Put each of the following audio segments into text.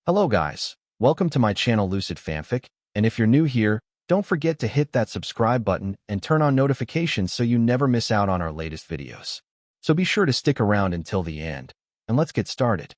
Hello guys, welcome to my channel Lucid Fanfic, and if you're new here, don't forget to hit that subscribe button and turn on notifications so you never miss out on our latest videos. So be sure to stick around until the end, and let's get started.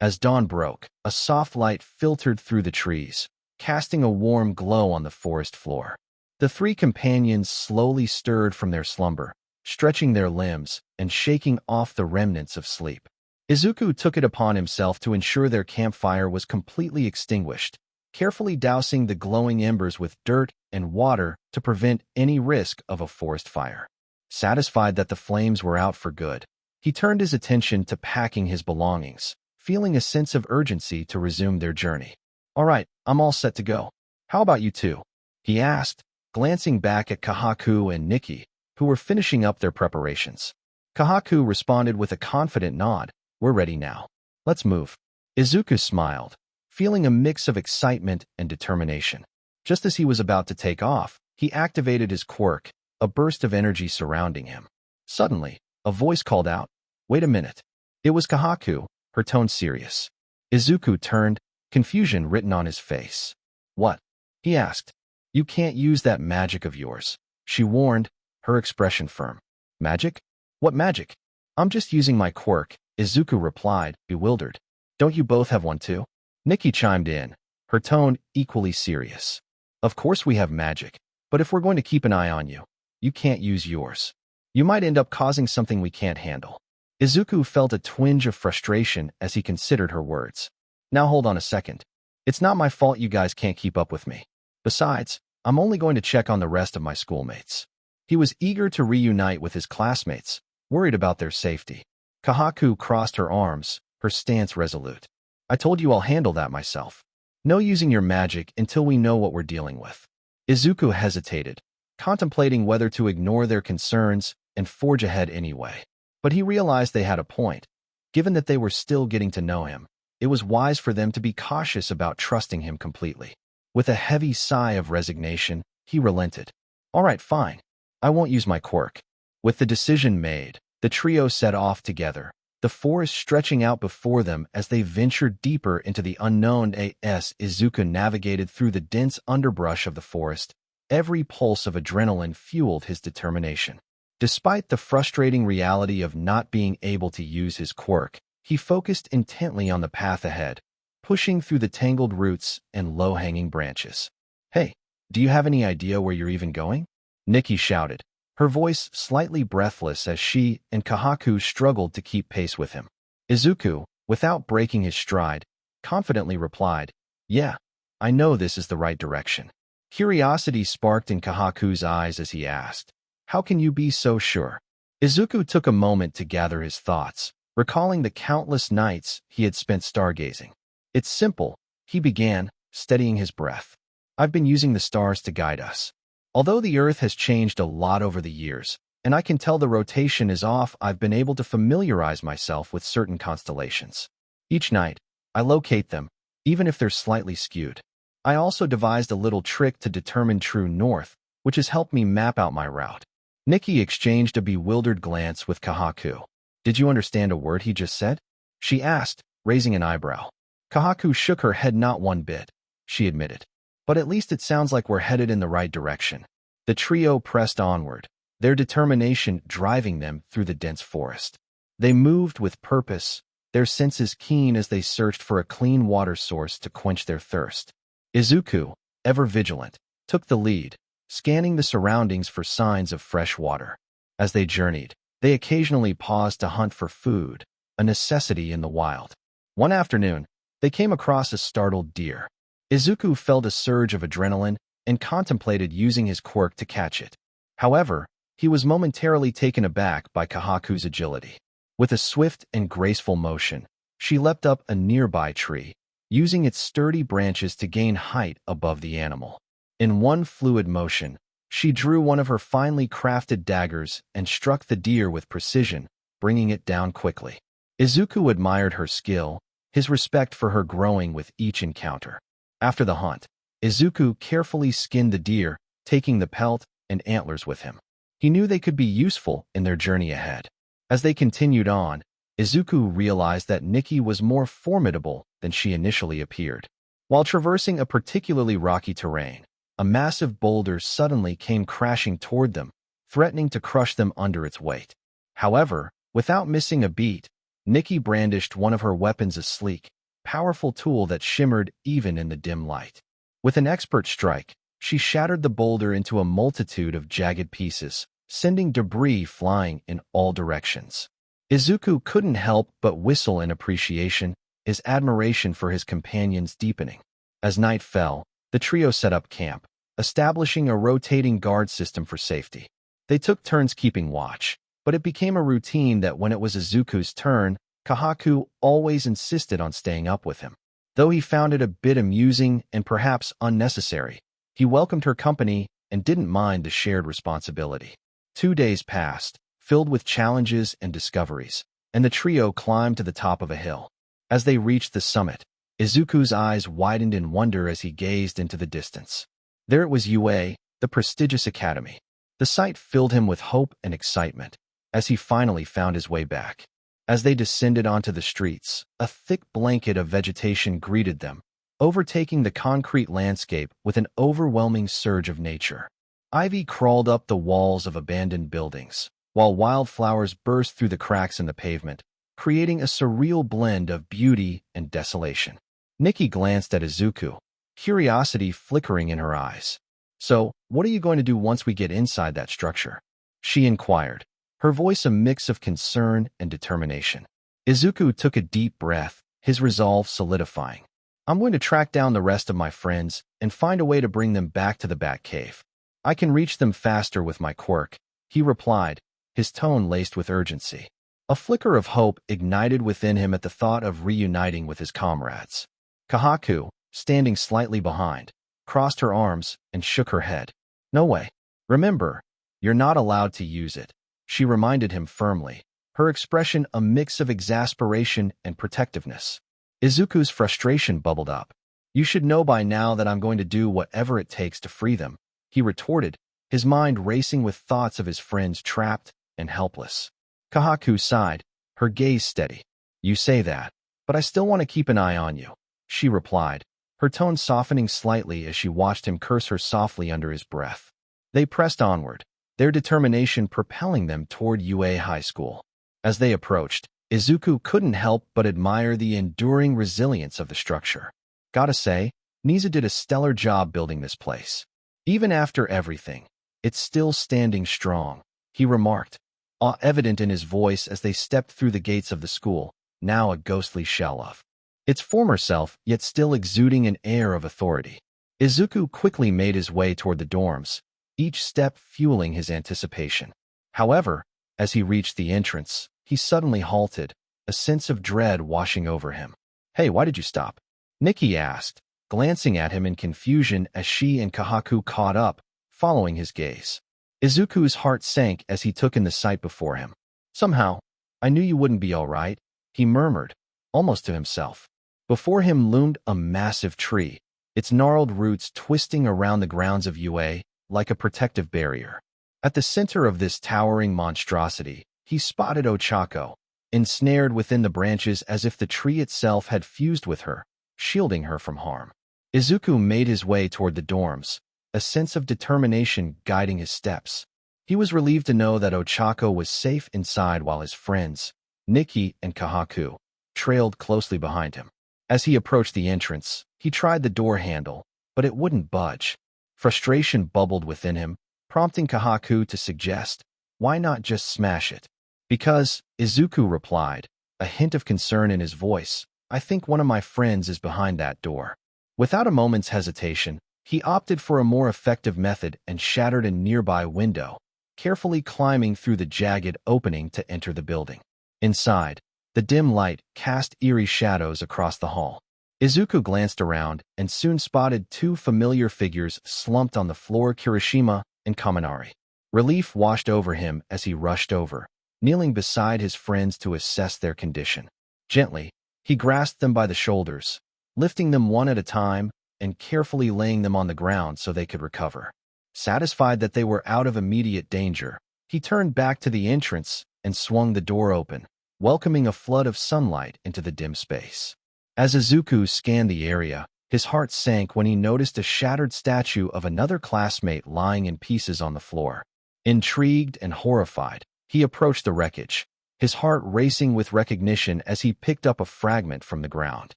As dawn broke, a soft light filtered through the trees, casting a warm glow on the forest floor. The three companions slowly stirred from their slumber, stretching their limbs and shaking off the remnants of sleep. Izuku took it upon himself to ensure their campfire was completely extinguished, carefully dousing the glowing embers with dirt and water to prevent any risk of a forest fire. Satisfied that the flames were out for good, he turned his attention to packing his belongings, feeling a sense of urgency to resume their journey. "All right, I'm all set to go. How about you two?" he asked, glancing back at Kahaku and Nikki, who were finishing up their preparations. Kahaku responded with a confident nod. "We're ready now. Let's move." Izuku smiled, feeling a mix of excitement and determination. Just as he was about to take off, he activated his quirk, a burst of energy surrounding him. Suddenly, a voice called out, "Wait a minute." It was Kahaku, her tone serious. Izuku turned, confusion written on his face. "What?" he asked. "You can't use that magic of yours," she warned, her expression firm. "Magic? What magic?" "I'm just using my quirk," Izuku replied, bewildered. "Don't you both have one too?" Nikki chimed in, her tone equally serious. "Of course we have magic, but if we're going to keep an eye on you, you can't use yours. You might end up causing something we can't handle." Izuku felt a twinge of frustration as he considered her words. "Now hold on a second. It's not my fault you guys can't keep up with me. Besides, I'm only going to check on the rest of my schoolmates." He was eager to reunite with his classmates, worried about their safety. Kahaku crossed her arms, her stance resolute. "I told you I'll handle that myself. No using your magic until we know what we're dealing with." Izuku hesitated, contemplating whether to ignore their concerns and forge ahead anyway. But he realized they had a point. Given that they were still getting to know him, it was wise for them to be cautious about trusting him completely. With a heavy sigh of resignation, he relented. "All right, fine. I won't use my quirk." With the decision made, the trio set off together, the forest stretching out before them as they ventured deeper into the unknown. As Izuku navigated through the dense underbrush of the forest, every pulse of adrenaline fueled his determination. Despite the frustrating reality of not being able to use his quirk, he focused intently on the path ahead, pushing through the tangled roots and low-hanging branches. "Hey, do you have any idea where you're even going?" Nikki shouted, her voice slightly breathless as she and Kahaku struggled to keep pace with him. Izuku, without breaking his stride, confidently replied, "Yeah, I know this is the right direction." Curiosity sparked in Kahaku's eyes as he asked, "How can you be so sure?" Izuku took a moment to gather his thoughts, recalling the countless nights he had spent stargazing. "It's simple," he began, steadying his breath. "I've been using the stars to guide us. Although the Earth has changed a lot over the years, and I can tell the rotation is off, I've been able to familiarize myself with certain constellations. Each night, I locate them, even if they're slightly skewed. I also devised a little trick to determine true north, which has helped me map out my route." Nikki exchanged a bewildered glance with Kahaku. "Did you understand a word he just said?" she asked, raising an eyebrow. Kahaku shook her head. "Not one bit," she admitted. "But at least it sounds like we're headed in the right direction." The trio pressed onward, their determination driving them through the dense forest. They moved with purpose, their senses keen as they searched for a clean water source to quench their thirst. Izuku, ever vigilant, took the lead, scanning the surroundings for signs of fresh water. As they journeyed, they occasionally paused to hunt for food, a necessity in the wild. One afternoon, they came across a startled deer. Izuku felt a surge of adrenaline and contemplated using his quirk to catch it. However, he was momentarily taken aback by Kahaku's agility. With a swift and graceful motion, she leapt up a nearby tree, using its sturdy branches to gain height above the animal. In one fluid motion, she drew one of her finely crafted daggers and struck the deer with precision, bringing it down quickly. Izuku admired her skill, his respect for her growing with each encounter. After the hunt, Izuku carefully skinned the deer, taking the pelt and antlers with him. He knew they could be useful in their journey ahead. As they continued on, Izuku realized that Nikki was more formidable than she initially appeared. While traversing a particularly rocky terrain, a massive boulder suddenly came crashing toward them, threatening to crush them under its weight. However, without missing a beat, Nikki brandished one of her weapons, a sleek, powerful tool that shimmered even in the dim light. With an expert strike, she shattered the boulder into a multitude of jagged pieces, sending debris flying in all directions. Izuku couldn't help but whistle in appreciation, his admiration for his companions deepening. As night fell, the trio set up camp, establishing a rotating guard system for safety. They took turns keeping watch, but it became a routine that when it was Izuku's turn, Kahaku always insisted on staying up with him. Though he found it a bit amusing and perhaps unnecessary, he welcomed her company and didn't mind the shared responsibility. 2 days passed, filled with challenges and discoveries, and the trio climbed to the top of a hill. As they reached the summit, Izuku's eyes widened in wonder as he gazed into the distance. There it was, UA, the prestigious academy. The sight filled him with hope and excitement as he finally found his way back. As they descended onto the streets, a thick blanket of vegetation greeted them, overtaking the concrete landscape with an overwhelming surge of nature. Ivy crawled up the walls of abandoned buildings, while wildflowers burst through the cracks in the pavement, creating a surreal blend of beauty and desolation. Nikki glanced at Izuku, curiosity flickering in her eyes. "So, what are you going to do once we get inside that structure?" she inquired, her voice a mix of concern and determination. Izuku took a deep breath, his resolve solidifying. "I'm going to track down the rest of my friends and find a way to bring them back to the Batcave. I can reach them faster with my quirk," he replied, his tone laced with urgency. A flicker of hope ignited within him at the thought of reuniting with his comrades. Kahaku, standing slightly behind, crossed her arms and shook her head. "No way. Remember, you're not allowed to use it," she reminded him firmly, her expression a mix of exasperation and protectiveness. Izuku's frustration bubbled up. "You should know by now that I'm going to do whatever it takes to free them," he retorted, his mind racing with thoughts of his friends trapped and helpless. Kahaku sighed, her gaze steady. "You say that, but I still want to keep an eye on you," she replied, her tone softening slightly as she watched him curse her softly under his breath. They pressed onward, their determination propelling them toward UA High School. As they approached, Izuku couldn't help but admire the enduring resilience of the structure. "Gotta say, Niza did a stellar job building this place. Even after everything, it's still standing strong," he remarked, awe evident in his voice as they stepped through the gates of the school, now a ghostly shell of its former self, yet still exuding an air of authority. Izuku quickly made his way toward the dorms, each step fueling his anticipation. However, as he reached the entrance, he suddenly halted, a sense of dread washing over him. "Hey, why did you stop?" Nikki asked, glancing at him in confusion as she and Kahaku caught up, following his gaze. Izuku's heart sank as he took in the sight before him. "Somehow, I knew you wouldn't be all right," he murmured, almost to himself. Before him loomed a massive tree, its gnarled roots twisting around the grounds of UA like a protective barrier. At the center of this towering monstrosity, he spotted Ochako, ensnared within the branches as if the tree itself had fused with her, shielding her from harm. Izuku made his way toward the dorms, a sense of determination guiding his steps. He was relieved to know that Ochako was safe inside while his friends, Nikki and Kahaku, trailed closely behind him. As he approached the entrance, he tried the door handle, but it wouldn't budge. Frustration bubbled within him, prompting Kahaku to suggest, "Why not just smash it?" "Because," Izuku replied, a hint of concern in his voice, "I think one of my friends is behind that door." Without a moment's hesitation, he opted for a more effective method and shattered a nearby window, carefully climbing through the jagged opening to enter the building. Inside, the dim light cast eerie shadows across the hall. Izuku glanced around and soon spotted two familiar figures slumped on the floor, Kirishima and Kaminari. Relief washed over him as he rushed over, kneeling beside his friends to assess their condition. Gently, he grasped them by the shoulders, lifting them one at a time and carefully laying them on the ground so they could recover. Satisfied that they were out of immediate danger, he turned back to the entrance and swung the door open, welcoming a flood of sunlight into the dim space. As Izuku scanned the area, his heart sank when he noticed a shattered statue of another classmate lying in pieces on the floor. Intrigued and horrified, he approached the wreckage, his heart racing with recognition as he picked up a fragment from the ground.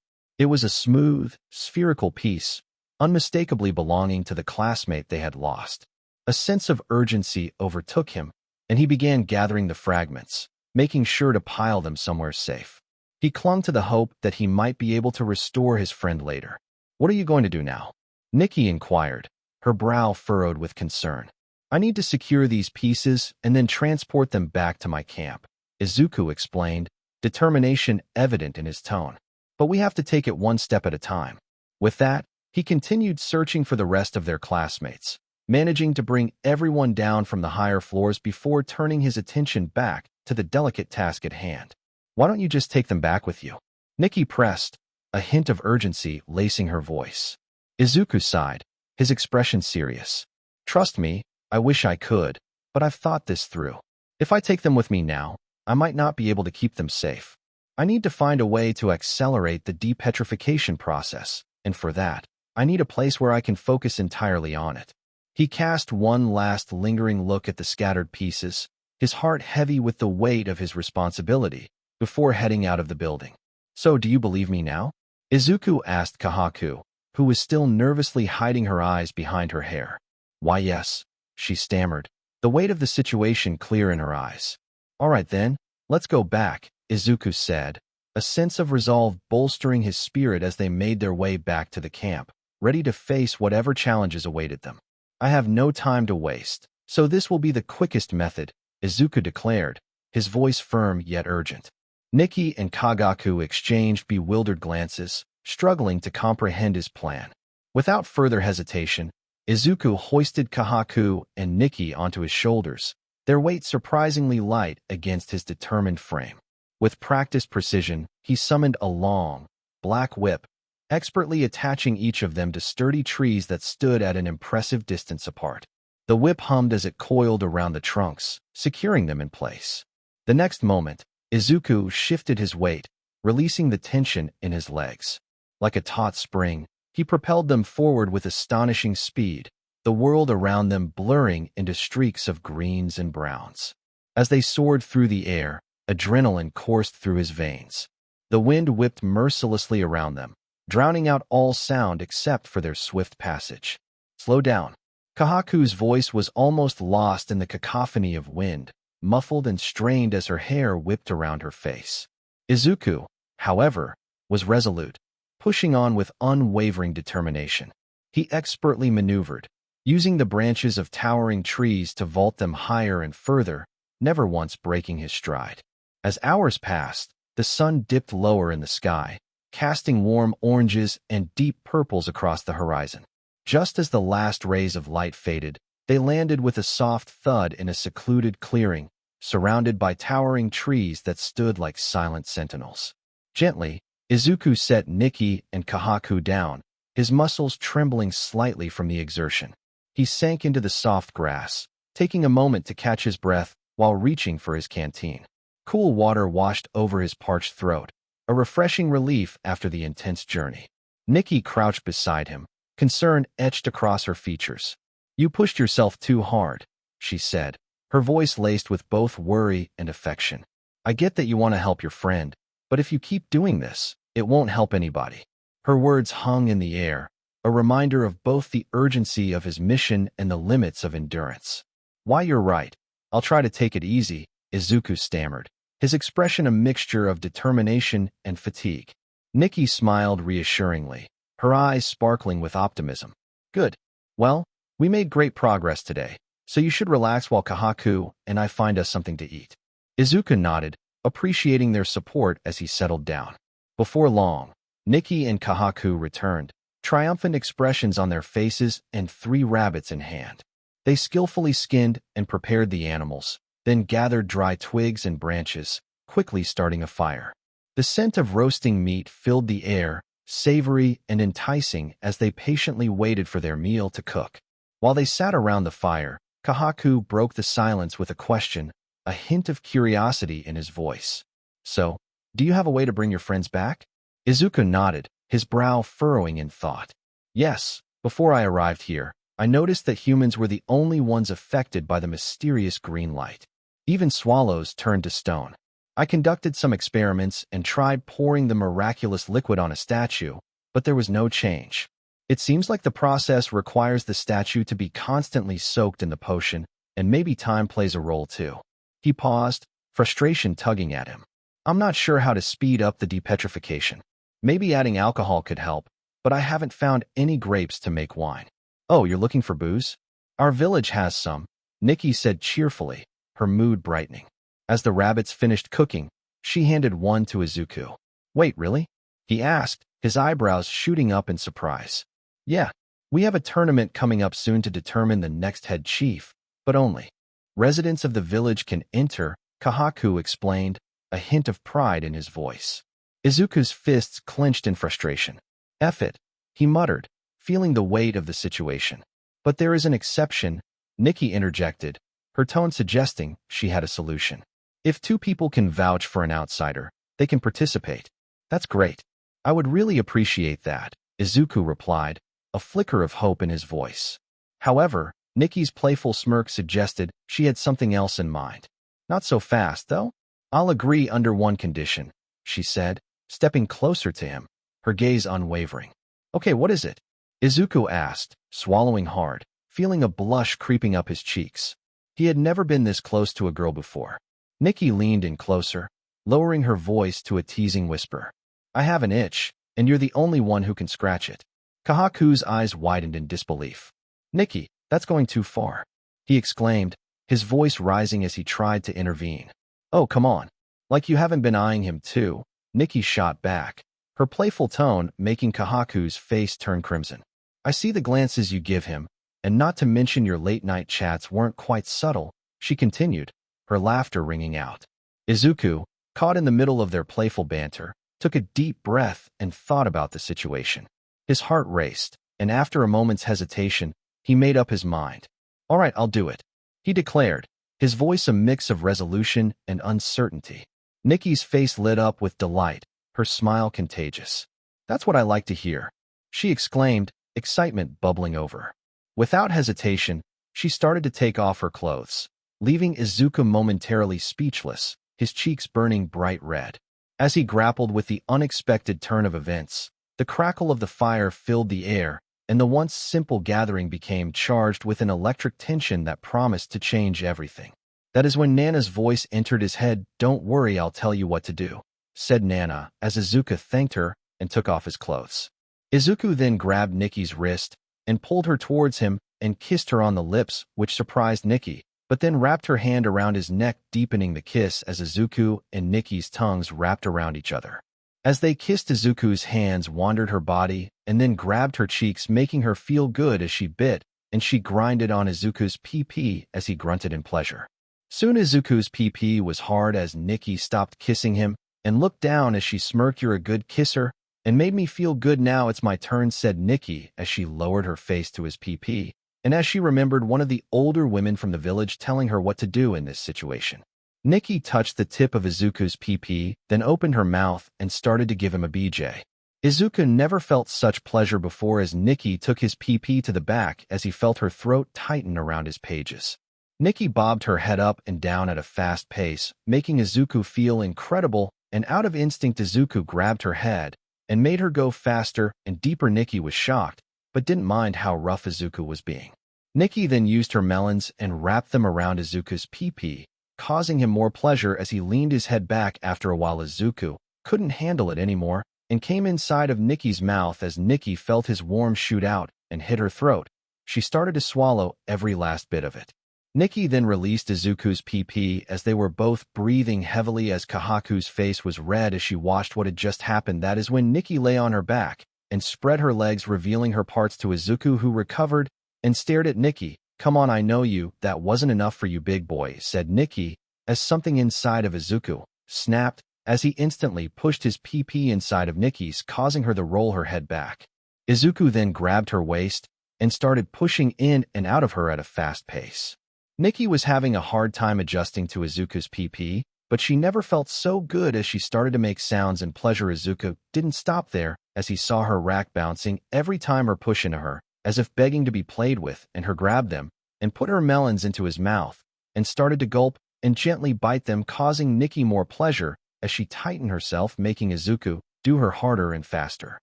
It was a smooth, spherical piece, unmistakably belonging to the classmate they had lost. A sense of urgency overtook him, and he began gathering the fragments, making sure to pile them somewhere safe. He clung to the hope that he might be able to restore his friend later. "What are you going to do now?" Nikki inquired, her brow furrowed with concern. "I need to secure these pieces and then transport them back to my camp," Izuku explained, determination evident in his tone. "But we have to take it one step at a time." With that, he continued searching for the rest of their classmates, managing to bring everyone down from the higher floors before turning his attention back to the delicate task at hand. "Why don't you just take them back with you?" Nikki pressed, a hint of urgency lacing her voice. Izuku sighed, his expression serious. "Trust me, I wish I could, but I've thought this through. If I take them with me now, I might not be able to keep them safe. I need to find a way to accelerate the depetrification process, and for that, I need a place where I can focus entirely on it." He cast one last lingering look at the scattered pieces, his heart heavy with the weight of his responsibility, before heading out of the building. "So do you believe me now?" Izuku asked Kahaku, who was still nervously hiding her eyes behind her hair. "Why yes," she stammered, the weight of the situation clear in her eyes. "All right then, let's go back," Izuku said, a sense of resolve bolstering his spirit as they made their way back to the camp, ready to face whatever challenges awaited them. "I have no time to waste, so this will be the quickest method," Izuku declared, his voice firm yet urgent. Nikki and Kagaku exchanged bewildered glances, struggling to comprehend his plan. Without further hesitation, Izuku hoisted Kahaku and Nikki onto his shoulders, their weight surprisingly light against his determined frame. With practiced precision, he summoned a long, black whip, expertly attaching each of them to sturdy trees that stood at an impressive distance apart. The whip hummed as it coiled around the trunks, securing them in place. The next moment, Izuku shifted his weight, releasing the tension in his legs. Like a taut spring, he propelled them forward with astonishing speed, the world around them blurring into streaks of greens and browns. As they soared through the air, adrenaline coursed through his veins. The wind whipped mercilessly around them, drowning out all sound except for their swift passage. "Slow down." Kahaku's voice was almost lost in the cacophony of wind, muffled and strained as her hair whipped around her face. Izuku, however, was resolute, pushing on with unwavering determination. He expertly maneuvered, using the branches of towering trees to vault them higher and further, never once breaking his stride. As hours passed, the sun dipped lower in the sky, casting warm oranges and deep purples across the horizon. Just as the last rays of light faded, they landed with a soft thud in a secluded clearing, surrounded by towering trees that stood like silent sentinels. Gently, Izuku set Nikki and Kahaku down, his muscles trembling slightly from the exertion. He sank into the soft grass, taking a moment to catch his breath while reaching for his canteen. Cool water washed over his parched throat, a refreshing relief after the intense journey. Nikki crouched beside him, concern etched across her features. "You pushed yourself too hard," she said, her voice laced with both worry and affection. "I get that you want to help your friend, but if you keep doing this, it won't help anybody." Her words hung in the air, a reminder of both the urgency of his mission and the limits of endurance. "Why, you're right. I'll try to take it easy," Izuku stammered, his expression a mixture of determination and fatigue. Nikki smiled reassuringly, her eyes sparkling with optimism. "Good. Well, we made great progress today, so you should relax while Kahaku and I find us something to eat." Izuku nodded, appreciating their support as he settled down. Before long, Nikki and Kahaku returned, triumphant expressions on their faces and 3 rabbits in hand. They skillfully skinned and prepared the animals, then gathered dry twigs and branches, quickly starting a fire. The scent of roasting meat filled the air, savory and enticing as they patiently waited for their meal to cook. While they sat around the fire, Kahaku broke the silence with a question, a hint of curiosity in his voice. "So, do you have a way to bring your friends back?" Izuku nodded, his brow furrowing in thought. Yes, before I arrived here, I noticed that humans were the only ones affected by the mysterious green light. Even swallows turned to stone. I conducted some experiments and tried pouring the miraculous liquid on a statue, but there was no change. It seems like the process requires the statue to be constantly soaked in the potion, and maybe time plays a role too. He paused, frustration tugging at him. I'm not sure how to speed up the depetrification. Maybe adding alcohol could help, but I haven't found any grapes to make wine. Oh, you're looking for booze? Our village has some, Nikki said cheerfully, her mood brightening. As the rabbits finished cooking, she handed one to Izuku. Wait, really? He asked, his eyebrows shooting up in surprise. Yeah, we have a tournament coming up soon to determine the next head chief, but only residents of the village can enter, Kahaku explained, a hint of pride in his voice. Izuku's fists clenched in frustration. F it, he muttered, feeling the weight of the situation. But there is an exception, Nikki interjected, her tone suggesting she had a solution. If two people can vouch for an outsider, they can participate. That's great. I would really appreciate that, Izuku replied, a flicker of hope in his voice. However, Nikki's playful smirk suggested she had something else in mind. Not so fast, though. I'll agree under one condition, she said, stepping closer to him, her gaze unwavering. Okay, what is it? Izuku asked, swallowing hard, feeling a blush creeping up his cheeks. He had never been this close to a girl before. Nikki leaned in closer, lowering her voice to a teasing whisper. I have an itch, and you're the only one who can scratch it. Kahaku's eyes widened in disbelief. Nikki, that's going too far, he exclaimed, his voice rising as he tried to intervene. Oh, come on. Like you haven't been eyeing him too, Nikki shot back, her playful tone making Kahaku's face turn crimson. I see the glances you give him, and not to mention your late-night chats weren't quite subtle, she continued, her laughter ringing out. Izuku, caught in the middle of their playful banter, took a deep breath and thought about the situation. His heart raced, and after a moment's hesitation, he made up his mind. All right, I'll do it, he declared, his voice a mix of resolution and uncertainty. Nikki's face lit up with delight, her smile contagious. That's what I like to hear, she exclaimed, excitement bubbling over. Without hesitation, she started to take off her clothes, leaving Izuku momentarily speechless, his cheeks burning bright red. As he grappled with the unexpected turn of events, the crackle of the fire filled the air, and the once simple gathering became charged with an electric tension that promised to change everything. That is when Nana's voice entered his head. Don't worry, I'll tell you what to do, said Nana, as Izuku thanked her and took off his clothes. Izuku then grabbed Nikki's wrist and pulled her towards him and kissed her on the lips, which surprised Nikki, but then wrapped her hand around his neck, deepening the kiss as Izuku and Nikki's tongues wrapped around each other. As they kissed, Izuku's hands wandered her body and then grabbed her cheeks, making her feel good as she bit, and she grinded on Izuku's pee-pee as he grunted in pleasure. Soon Izuku's pee-pee was hard as Nikki stopped kissing him and looked down as she smirked. You're a good kisser, and made me feel good. Now it's my turn, said Nikki as she lowered her face to his pee-pee, and as she remembered one of the older women from the village telling her what to do in this situation. Nikki touched the tip of Izuku's pee-pee, then opened her mouth and started to give him a BJ. Izuku never felt such pleasure before as Nikki took his pee-pee to the back as he felt her throat tighten around his pages. Nikki bobbed her head up and down at a fast pace, making Izuku feel incredible, and out of instinct Izuku grabbed her head and made her go faster and deeper. Nikki was shocked, but didn't mind how rough Izuku was being. Nikki then used her melons and wrapped them around Izuku's pee-pee, causing him more pleasure as he leaned his head back. After a while Izuku couldn't handle it anymore and came inside of Nikki's mouth as Nikki felt his warm shoot out and hit her throat. She started to swallow every last bit of it. Nikki then released Izuku's pee-pee as they were both breathing heavily as Kahaku's face was red as she watched what had just happened. That is when Nikki lay on her back and spread her legs, revealing her parts to Izuku, who recovered and stared at Nikki. Come on, I know you. That wasn't enough for you, big boy, said Nikki as something inside of Izuku snapped as he instantly pushed his pee-pee inside of Nikki's, causing her to roll her head back. Izuku then grabbed her waist and started pushing in and out of her at a fast pace. Nikki was having a hard time adjusting to Izuku's pee-pee, But she never felt so good as she started to make sounds and pleasure. Izuku didn't stop there as he saw her rack bouncing every time her push into her, as if begging to be played with, and her grabbed them and put her melons into his mouth and started to gulp and gently bite them, causing Nikki more pleasure as she tightened herself, making Izuku do her harder and faster.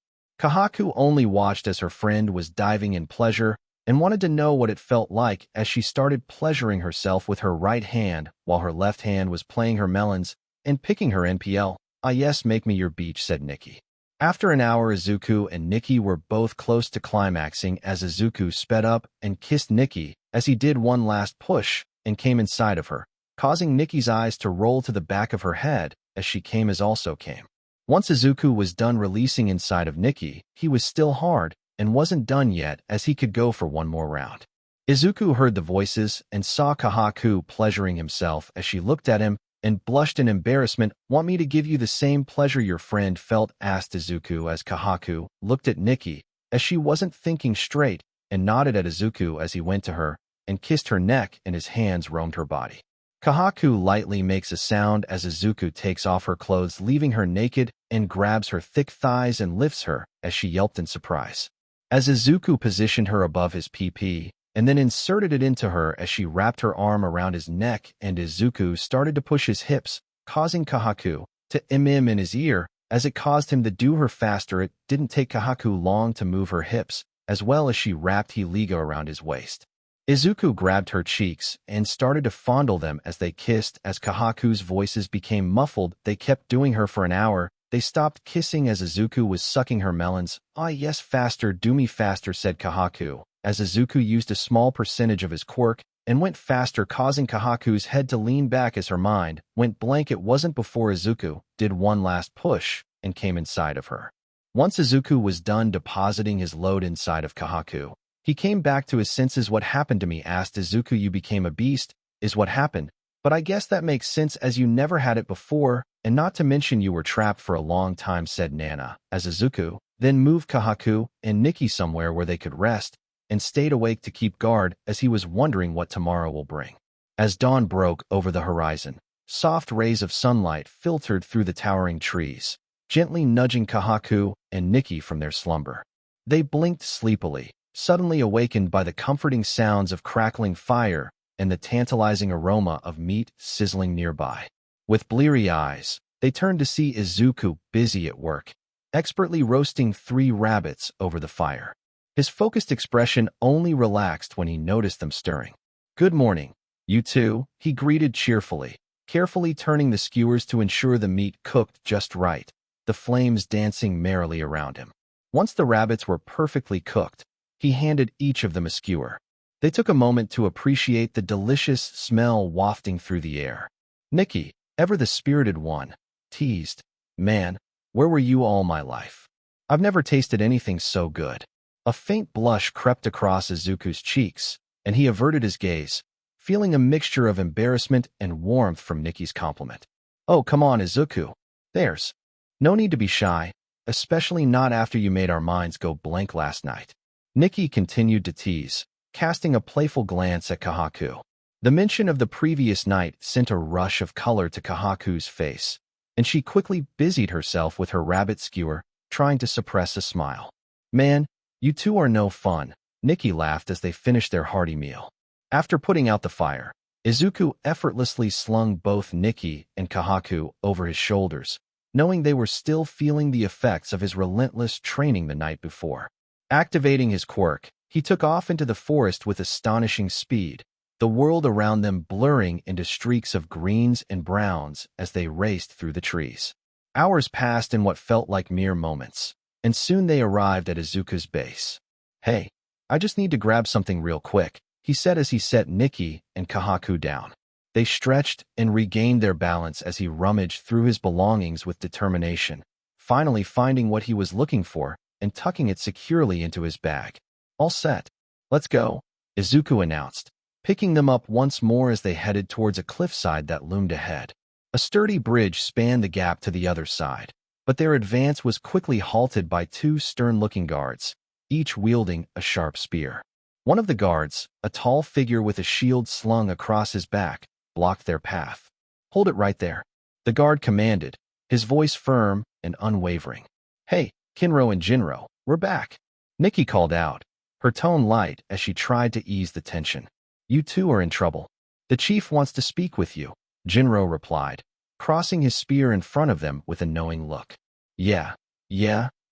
Kahaku only watched as her friend was diving in pleasure and wanted to know what it felt like as she started pleasuring herself with her right hand while her left hand was playing her melons and picking her NPL. "Ah yes, make me your beach," said Nikki. After an hour, Izuku and Nikki were both close to climaxing as Izuku sped up and kissed Nikki as he did one last push and came inside of her, causing Nikki's eyes to roll to the back of her head as she also came. Once Izuku was done releasing inside of Nikki, he was still hard and wasn't done yet as he could go for one more round. Izuku heard the voices and saw Kahaku pleasuring himself as she looked at him and blushed in embarrassment. "Want me to give you the same pleasure your friend felt?" asked Izuku as Kahaku looked at Nikki as she wasn't thinking straight and nodded at Izuku as he went to her and kissed her neck and his hands roamed her body. Kahaku lightly makes a sound as Izuku takes off her clothes, leaving her naked, and grabs her thick thighs and lifts her as she yelped in surprise. As Izuku positioned her above his PP and then inserted it into her as she wrapped her arm around his neck, and Izuku started to push his hips, causing Kahaku to im in his ear as it caused him to do her faster. It didn't take Kahaku long to move her hips as well as she wrapped Hiliga around his waist. Izuku grabbed her cheeks and started to fondle them as they kissed. As Kahaku's voices became muffled, they kept doing her for an hour. They stopped kissing as Izuku was sucking her melons. "Ah yes, faster, do me faster," said Kahaku, as Izuku used a small percentage of his quirk and went faster, causing Kahaku's head to lean back as her mind went blank. It wasn't before Izuku did one last push and came inside of her. Once Izuku was done depositing his load inside of Kahaku, he came back to his senses. "What happened to me?" asked Izuku. "You became a beast, is what happened. But I guess that makes sense as you never had it before, and not to mention you were trapped for a long time," said Nana, as Izuku then moved Kahaku and Nikki somewhere where they could rest and stayed awake to keep guard as he was wondering what tomorrow will bring. As dawn broke over the horizon, soft rays of sunlight filtered through the towering trees, gently nudging Kahaku and Nikki from their slumber. They blinked sleepily, suddenly awakened by the comforting sounds of crackling fire and the tantalizing aroma of meat sizzling nearby. With bleary eyes, they turned to see Izuku busy at work, expertly roasting 3 rabbits over the fire. His focused expression only relaxed when he noticed them stirring. "Good morning, you two," he greeted cheerfully, carefully turning the skewers to ensure the meat cooked just right, the flames dancing merrily around him. Once the rabbits were perfectly cooked, he handed each of them a skewer. They took a moment to appreciate the delicious smell wafting through the air. Nikki, ever the spirited one, teased, "Man, where were you all my life? I've never tasted anything so good." A faint blush crept across Izuku's cheeks, and he averted his gaze, feeling a mixture of embarrassment and warmth from Nikki's compliment. "Oh, come on, Izuku. There's no need to be shy, especially not after you made our minds go blank last night." Nikki continued to tease, casting a playful glance at Kahaku. The mention of the previous night sent a rush of color to Kahaku's face, and she quickly busied herself with her rabbit skewer, trying to suppress a smile. "Man, you two are no fun," Nikki laughed as they finished their hearty meal. After putting out the fire, Izuku effortlessly slung both Nikki and Kahaku over his shoulders, knowing they were still feeling the effects of his relentless training the night before. Activating his quirk, he took off into the forest with astonishing speed, the world around them blurring into streaks of greens and browns as they raced through the trees. Hours passed in what felt like mere moments, and soon they arrived at Izuku's base. "Hey, I just need to grab something real quick," he said as he set Nikki and Kahaku down. They stretched and regained their balance as he rummaged through his belongings with determination, finally finding what he was looking for and tucking it securely into his bag. "All set. Let's go," Izuku announced, picking them up once more as they headed towards a cliffside that loomed ahead. A sturdy bridge spanned the gap to the other side, but their advance was quickly halted by 2 stern-looking guards, each wielding a sharp spear. One of the guards, a tall figure with a shield slung across his back, blocked their path. "Hold it right there," The guard commanded, his voice firm and unwavering. "Hey, Kinro and Jinro, we're back." Nikki called out, her tone light as she tried to ease the tension. "You two are in trouble. The chief wants to speak with you," Jinro replied, crossing his spear in front of them with a knowing look. Yeah,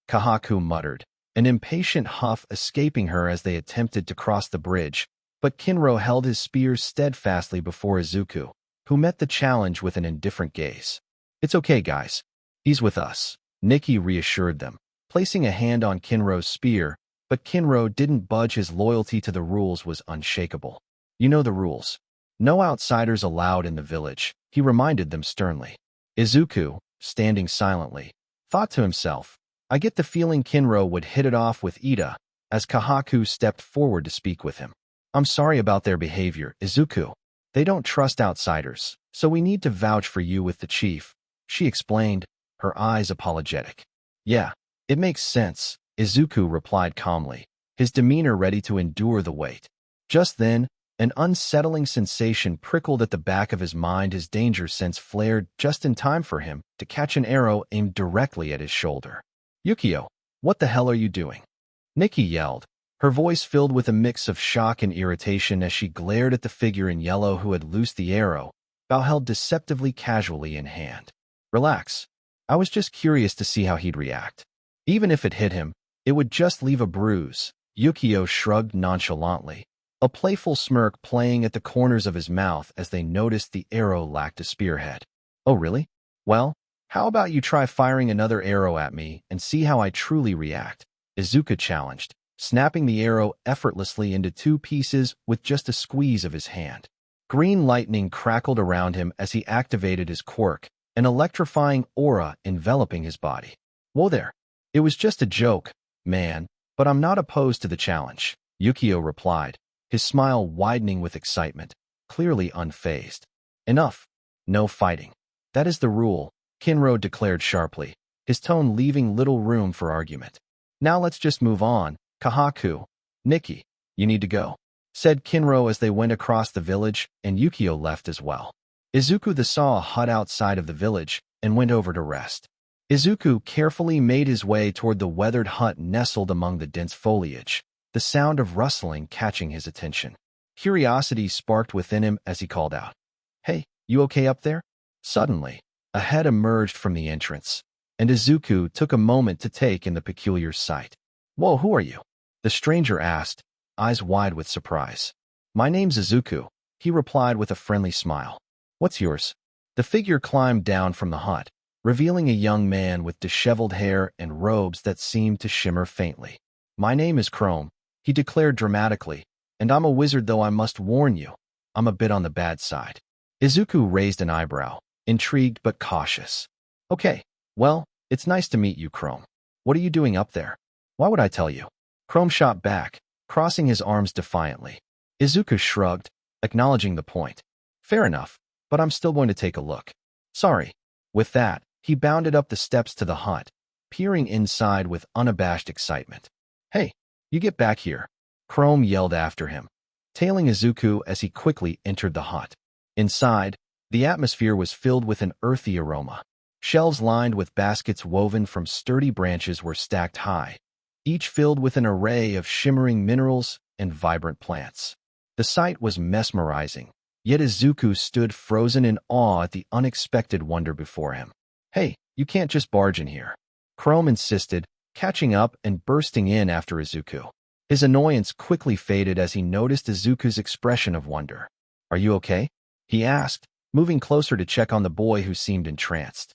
Kahaku muttered, an impatient huff escaping her as they attempted to cross the bridge, but Kinro held his spear steadfastly before Izuku, who met the challenge with an indifferent gaze. "It's okay, guys. He's with us," Nikki reassured them, placing a hand on Kinro's spear, but Kinro didn't budge. His loyalty to the rules was unshakable. "You know the rules. No outsiders allowed in the village," he reminded them sternly. Izuku, standing silently, thought to himself, "I get the feeling Kinro would hit it off with Ida," as Kahaku stepped forward to speak with him. "I'm sorry about their behavior, Izuku. They don't trust outsiders, so we need to vouch for you with the chief," she explained, her eyes apologetic. "Yeah, it makes sense," Izuku replied calmly, his demeanor ready to endure the weight. Just then, an unsettling sensation prickled at the back of his mind. His danger sense flared just in time for him to catch an arrow aimed directly at his shoulder. "Yukio, what the hell are you doing?" Nikki yelled, her voice filled with a mix of shock and irritation as she glared at the figure in yellow who had loosed the arrow, bow held deceptively casually in hand. "Relax. I was just curious to see how he'd react. Even if it hit him, it would just leave a bruise," Yukio shrugged nonchalantly, a playful smirk playing at the corners of his mouth as they noticed the arrow lacked a spearhead. "Oh really? Well, how about you try firing another arrow at me and see how I truly react?" Izuku challenged, snapping the arrow effortlessly into two pieces with just a squeeze of his hand. Green lightning crackled around him as he activated his quirk, an electrifying aura enveloping his body. "Whoa there. It was just a joke, man, but I'm not opposed to the challenge," Yukio replied, his smile widening with excitement, clearly unfazed. "Enough. No fighting. That is the rule," Kinro declared sharply, his tone leaving little room for argument. "Now let's just move on, Kahaku. Nikki, you need to go," said Kinro as they went across the village, and Yukio left as well. Izuku saw a hut outside of the village and went over to rest. Izuku carefully made his way toward the weathered hut nestled among the dense foliage, the sound of rustling catching his attention. Curiosity sparked within him as he called out, "Hey, you okay up there?" Suddenly, a head emerged from the entrance, and Izuku took a moment to take in the peculiar sight. "Whoa, who are you?" the stranger asked, eyes wide with surprise. "My name's Izuku," he replied with a friendly smile. "What's yours?" The figure climbed down from the hut, revealing a young man with disheveled hair and robes that seemed to shimmer faintly. "My name is Chrome," he declared dramatically, "and I'm a wizard, though I must warn you, I'm a bit on the bad side." Izuku raised an eyebrow, intrigued but cautious. "Okay, well, it's nice to meet you, Chrome. What are you doing up there?" "Why would I tell you?" Chrome shot back, crossing his arms defiantly. Izuku shrugged, acknowledging the point. "Fair enough, but I'm still going to take a look." "Sorry." With that, he bounded up the steps to the hut, peering inside with unabashed excitement. "Hey, you get back here," Chrome yelled after him, tailing Izuku as he quickly entered the hut. Inside, the atmosphere was filled with an earthy aroma. Shelves lined with baskets woven from sturdy branches were stacked high, each filled with an array of shimmering minerals and vibrant plants. The sight was mesmerizing, yet Izuku stood frozen in awe at the unexpected wonder before him. "Hey, you can't just barge in here," Chrome insisted, catching up and bursting in after Izuku. His annoyance quickly faded as he noticed Izuku's expression of wonder. "Are you okay?" he asked, moving closer to check on the boy who seemed entranced.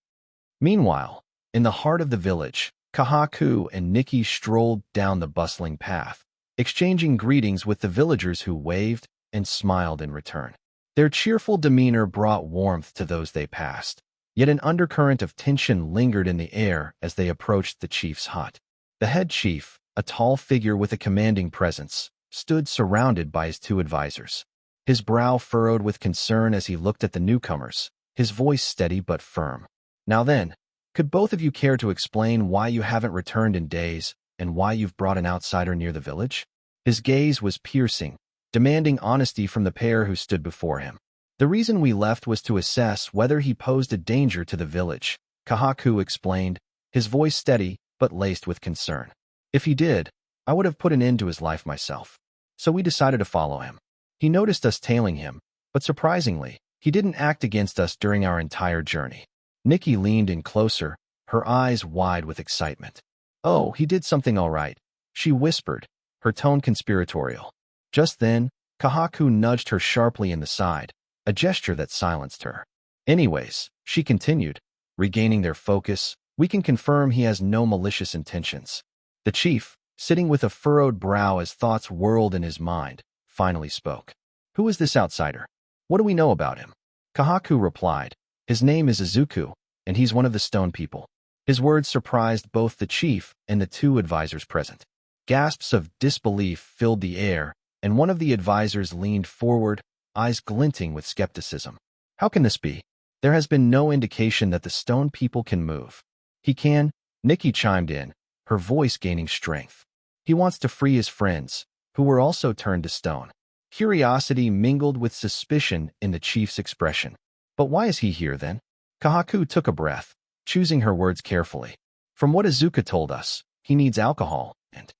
Meanwhile, in the heart of the village, Kahaku and Nikki strolled down the bustling path, exchanging greetings with the villagers who waved and smiled in return. Their cheerful demeanor brought warmth to those they passed, yet an undercurrent of tension lingered in the air as they approached the chief's hut. The head chief, a tall figure with a commanding presence, stood surrounded by his two advisors. His brow furrowed with concern as he looked at the newcomers, his voice steady but firm. "Now then, could both of you care to explain why you haven't returned in days and why you've brought an outsider near the village?" His gaze was piercing, demanding honesty from the pair who stood before him. The reason we left was to assess whether he posed a danger to the village, Kahaku explained, his voice steady but laced with concern. If he did, I would have put an end to his life myself. So we decided to follow him. He noticed us tailing him, but surprisingly, he didn't act against us during our entire journey. Nikki leaned in closer, her eyes wide with excitement. Oh, he did something all right, she whispered, her tone conspiratorial. Just then, Kahaku nudged her sharply in the side, a gesture that silenced her. Anyways, she continued, regaining their focus, we can confirm he has no malicious intentions. The chief, sitting with a furrowed brow as thoughts whirled in his mind, finally spoke. Who is this outsider? What do we know about him? Kahaku replied, his name is Izuku, and he's one of the stone people. His words surprised both the chief and the two advisors present. Gasps of disbelief filled the air, and one of the advisors leaned forward, eyes glinting with skepticism. How can this be? There has been no indication that the stone people can move. He can, Nikki chimed in, her voice gaining strength. He wants to free his friends, who were also turned to stone. Curiosity mingled with suspicion in the chief's expression. But why is he here then? Kahaku took a breath, choosing her words carefully. From what Izuku told us, he needs alcohol and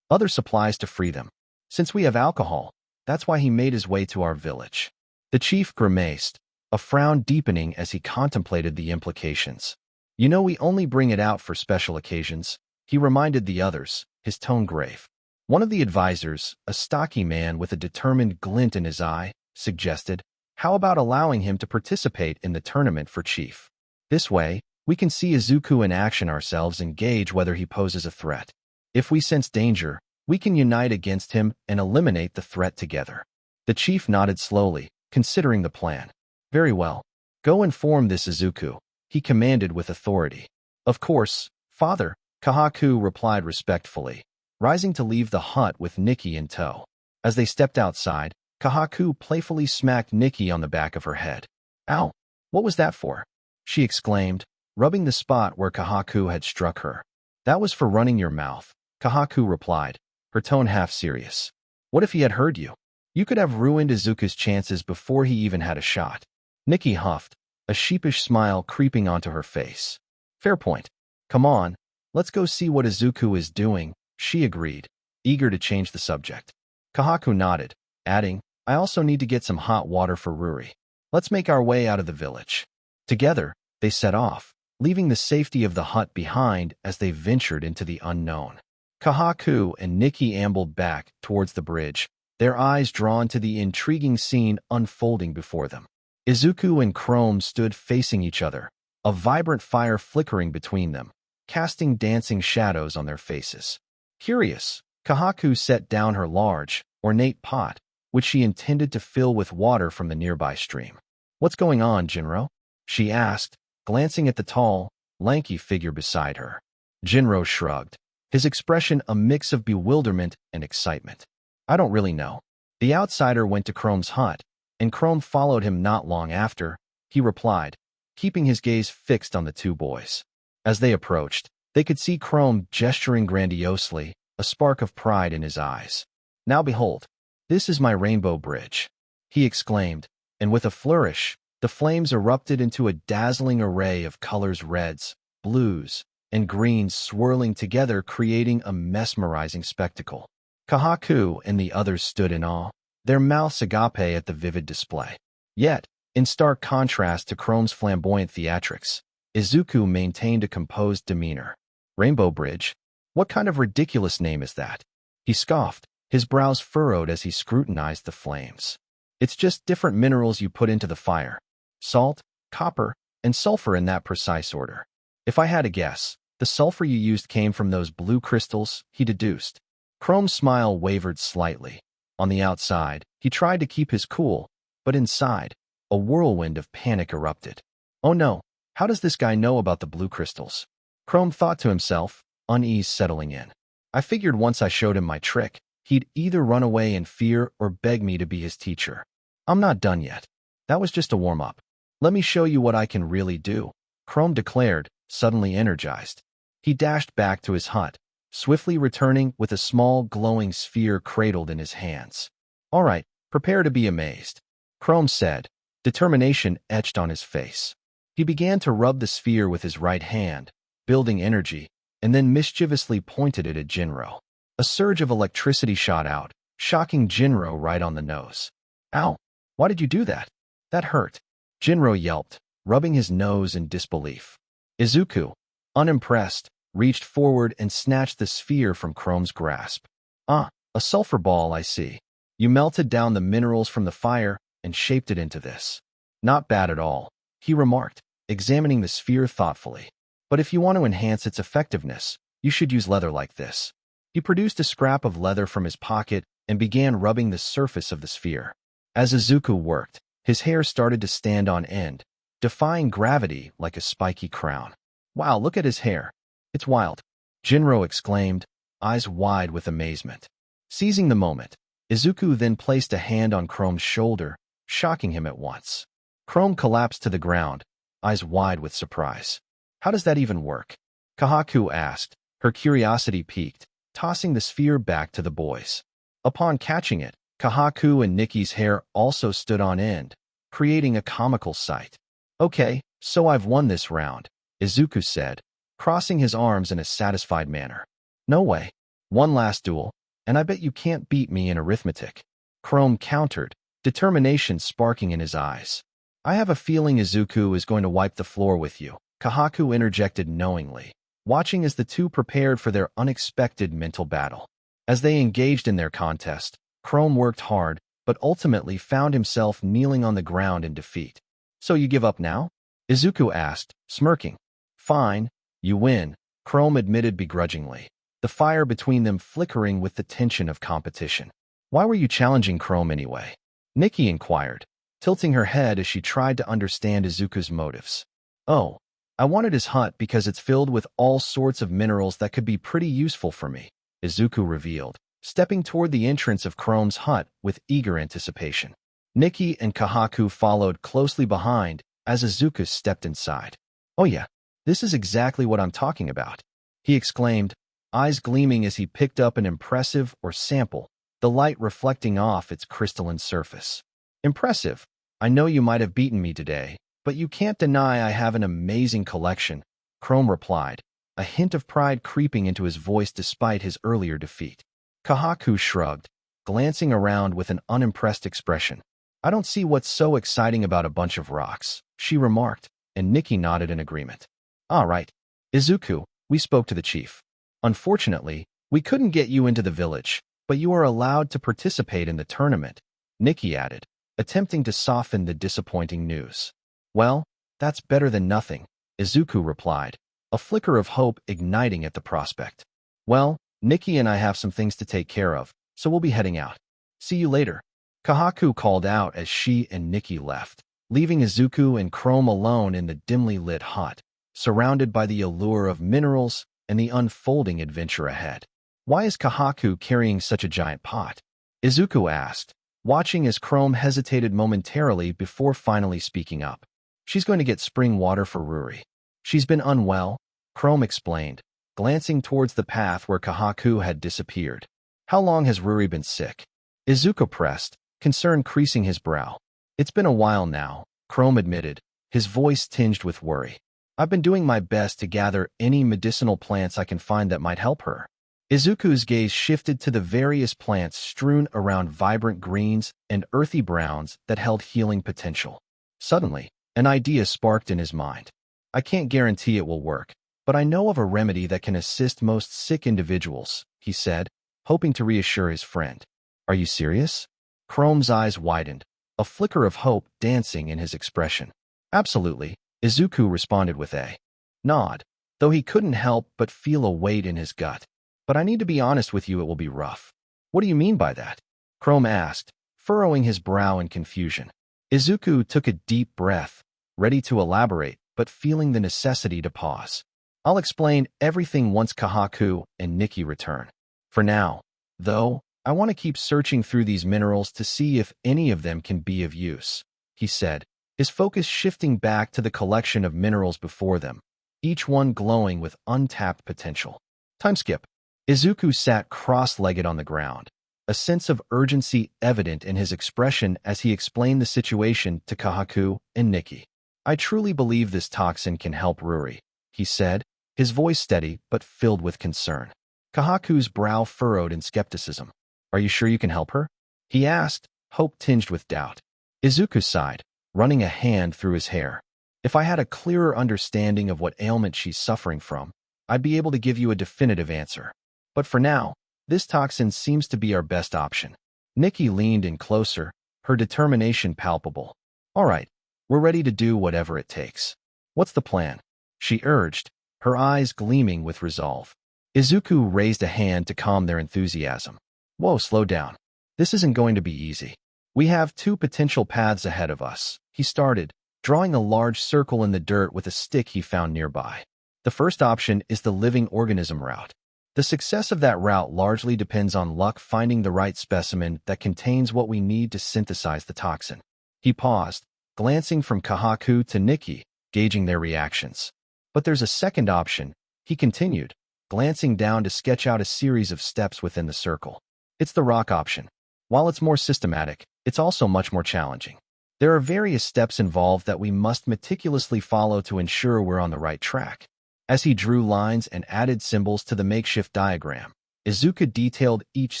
other supplies to free them. Since we have alcohol, that's why he made his way to our village. The chief grimaced, a frown deepening as he contemplated the implications. You know we only bring it out for special occasions, he reminded the others, his tone grave. One of the advisors, a stocky man with a determined glint in his eye, suggested, how about allowing him to participate in the tournament for chief? This way, we can see Izuku in action ourselves and gauge whether he poses a threat. If we sense danger, we can unite against him and eliminate the threat together. The chief nodded slowly, considering the plan. Very well. Go inform this Izuku, he commanded with authority. Of course, father, Kahaku replied respectfully, rising to leave the hut with Nikki in tow. As they stepped outside, Kahaku playfully smacked Nikki on the back of her head. Ow! What was that for? She exclaimed, rubbing the spot where Kahaku had struck her. That was for running your mouth, Kahaku replied, her tone half serious. What if he had heard you? You could have ruined Izuku's chances before he even had a shot. Nikki huffed, a sheepish smile creeping onto her face. Fair point. Come on, let's go see what Izuku is doing, she agreed, eager to change the subject. Kahaku nodded, adding, I also need to get some hot water for Ruri. Let's make our way out of the village. Together, they set off, leaving the safety of the hut behind as they ventured into the unknown. Kahaku and Nikki ambled back towards the bridge, their eyes drawn to the intriguing scene unfolding before them. Izuku and Chrome stood facing each other, a vibrant fire flickering between them, casting dancing shadows on their faces. Curious, Kahaku set down her large, ornate pot, which she intended to fill with water from the nearby stream. What's going on, Jinro? She asked, glancing at the tall, lanky figure beside her. Jinro shrugged, his expression a mix of bewilderment and excitement. I don't really know. The outsider went to Chrome's hut, and Chrome followed him not long after, he replied, keeping his gaze fixed on the two boys. As they approached, they could see Chrome gesturing grandiosely, a spark of pride in his eyes. Now behold, this is my rainbow bridge, he exclaimed, and with a flourish, the flames erupted into a dazzling array of colors reds, blues, and greens swirling together creating a mesmerizing spectacle. Kahaku and the others stood in awe, their mouths agape at the vivid display. Yet, in stark contrast to Chrome's flamboyant theatrics, Izuku maintained a composed demeanor. Rainbow Bridge? What kind of ridiculous name is that? He scoffed, his brows furrowed as he scrutinized the flames. It's just different minerals you put into the fire. Salt, copper, and sulfur in that precise order. If I had to guess, the sulfur you used came from those blue crystals, he deduced. Chrome's smile wavered slightly. On the outside, he tried to keep his cool, but inside, a whirlwind of panic erupted. Oh no, how does this guy know about the blue crystals? Chrome thought to himself, unease settling in. I figured once I showed him my trick, he'd either run away in fear or beg me to be his teacher. I'm not done yet. That was just a warm-up. Let me show you what I can really do, Chrome declared, suddenly energized. He dashed back to his hut, swiftly returning with a small glowing sphere cradled in his hands. All right, prepare to be amazed, Chrome said, Determination etched on his face. He began to rub the sphere with his right hand, building energy, and then mischievously pointed it at Jinro. A surge of electricity shot out, shocking Jinro right on the nose. Ow! Why did you do that? That hurt. Jinro yelped, rubbing his nose in disbelief. Izuku, unimpressed, reached forward and snatched the sphere from Chrome's grasp. Ah, a sulfur ball, I see. You melted down the minerals from the fire and shaped it into this. Not bad at all, he remarked, examining the sphere thoughtfully. But if you want to enhance its effectiveness, you should use leather like this. He produced a scrap of leather from his pocket and began rubbing the surface of the sphere. As Izuku worked, his hair started to stand on end, defying gravity like a spiky crown. Wow, look at his hair. It's wild, Jinro exclaimed, eyes wide with amazement. Seizing the moment, Izuku then placed a hand on Chrome's shoulder, shocking him at once. Chrome collapsed to the ground, eyes wide with surprise. How does that even work? Kahaku asked, her curiosity piqued, tossing the sphere back to the boys. Upon catching it, Kahaku and Nikki's hair also stood on end, creating a comical sight. Okay, so I've won this round, Izuku said, crossing his arms in a satisfied manner. No way. One last duel, and I bet you can't beat me in arithmetic. Chrome countered, determination sparking in his eyes. I have a feeling Izuku is going to wipe the floor with you, Kahaku interjected knowingly, watching as the two prepared for their unexpected mental battle. As they engaged in their contest, Chrome worked hard, but ultimately found himself kneeling on the ground in defeat. So you give up now? Izuku asked, smirking. Fine, you win, Chrome admitted begrudgingly, the fire between them flickering with the tension of competition. Why were you challenging Chrome anyway? Nikki inquired, tilting her head as she tried to understand Izuku's motives. Oh, I wanted his hut because it's filled with all sorts of minerals that could be pretty useful for me, Izuku revealed, stepping toward the entrance of Chrome's hut with eager anticipation. Nikki and Kahaku followed closely behind as Izuku stepped inside. Oh yeah, this is exactly what I'm talking about, he exclaimed, eyes gleaming as he picked up an impressive or sample, the light reflecting off its crystalline surface. Impressive. I know you might have beaten me today, but you can't deny I have an amazing collection, Chrome replied, a hint of pride creeping into his voice despite his earlier defeat. Kahaku shrugged, glancing around with an unimpressed expression. I don't see what's so exciting about a bunch of rocks, she remarked, and Nikki nodded in agreement. All right. Izuku, we spoke to the chief. Unfortunately, we couldn't get you into the village, but you are allowed to participate in the tournament, Nikki added, attempting to soften the disappointing news. Well, that's better than nothing, Izuku replied, a flicker of hope igniting at the prospect. Well, Nikki and I have some things to take care of, so we'll be heading out. See you later, Kahaku called out as she and Nikki left, leaving Izuku and Chrome alone in the dimly lit hut, surrounded by the allure of minerals and the unfolding adventure ahead. Why is Kahaku carrying such a giant pot? Izuku asked, watching as Chrome hesitated momentarily before finally speaking up. She's going to get spring water for Ruri. She's been unwell, Chrome explained, glancing towards the path where Kahaku had disappeared. How long has Ruri been sick? Izuku pressed, concern creasing his brow. It's been a while now, Chrome admitted, his voice tinged with worry. I've been doing my best to gather any medicinal plants I can find that might help her. Izuku's gaze shifted to the various plants strewn around vibrant greens and earthy browns that held healing potential. Suddenly, an idea sparked in his mind. I can't guarantee it will work, but I know of a remedy that can assist most sick individuals, he said, hoping to reassure his friend. Are you serious? Chrome's eyes widened, a flicker of hope dancing in his expression. Absolutely, Izuku responded with a nod, though he couldn't help but feel a weight in his gut. But I need to be honest with you, it will be rough. What do you mean by that? Chrome asked, furrowing his brow in confusion. Izuku took a deep breath, ready to elaborate, but feeling the necessity to pause. I'll explain everything once Kahaku and Nikki return. For now, though, I want to keep searching through these minerals to see if any of them can be of use, he said, his focus shifting back to the collection of minerals before them, each one glowing with untapped potential. Time skip. Izuku sat cross-legged on the ground, a sense of urgency evident in his expression as he explained the situation to Kahaku and Nikki. "I truly believe this toxin can help Ruri," he said, his voice steady but filled with concern. Kahaku's brow furrowed in skepticism. "Are you sure you can help her?" he asked, hope tinged with doubt. Izuku sighed, running a hand through his hair. "If I had a clearer understanding of what ailment she's suffering from, I'd be able to give you a definitive answer. But for now, this toxin seems to be our best option." Nikki leaned in closer, her determination palpable. "All right, we're ready to do whatever it takes. What's the plan?" she urged, her eyes gleaming with resolve. Izuku raised a hand to calm their enthusiasm. "Whoa, slow down. This isn't going to be easy. We have two potential paths ahead of us," he started, drawing a large circle in the dirt with a stick he found nearby. "The first option is the living organism route. The success of that route largely depends on luck finding the right specimen that contains what we need to synthesize the toxin." He paused, glancing from Kahaku to Nikki, gauging their reactions. "But there's a second option," he continued, glancing down to sketch out a series of steps within the circle. "It's the rock option. While it's more systematic, it's also much more challenging. There are various steps involved that we must meticulously follow to ensure we're on the right track." As he drew lines and added symbols to the makeshift diagram, Izuku detailed each